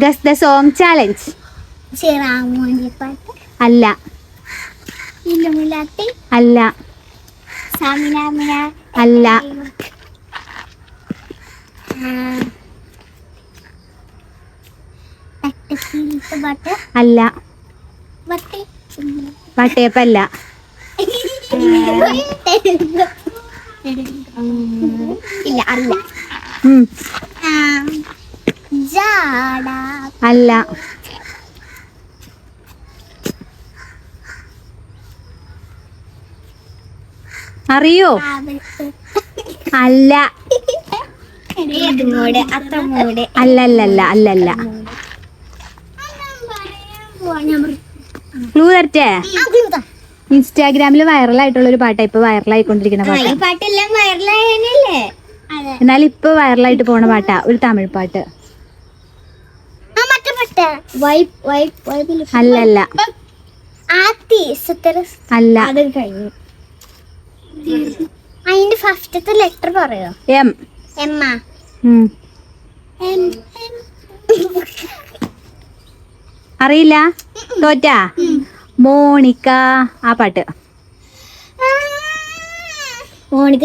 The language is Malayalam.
Guess the song challenge. അല്ല. അല്ല. അല്ല. അല്ല. വട്ടയപ്പല്ല. ഇല്ല അല്ല. അല്ല. അറിയോ? അല്ല. അല്ലല്ല അല്ലല്ല. ക്ലൂ തരട്ടെ? ഇൻസ്റ്റാഗ്രാമിൽ വൈറലായിട്ടുള്ള ഒരു പാട്ടാ, ഇപ്പൊ വൈറലായിക്കൊണ്ടിരിക്കുന്ന പാട്ടാ. പാട്ടെല്ലാം വൈറലായല്ലേ? എന്നാൽ ഇപ്പൊ വൈറലായിട്ട് പോണ പാട്ടാ, ഒരു തമിഴ് പാട്ട്. അല്ലല്ല. അല്ല. അതിന്റെ ഫസ്റ്റത്തെ ലെറ്റർ പറയോ? എം. എമ്മ. അറിയില്ല? തോറ്റാ? മോണിക്ക, ആ പാട്ട്. മോണിക്ക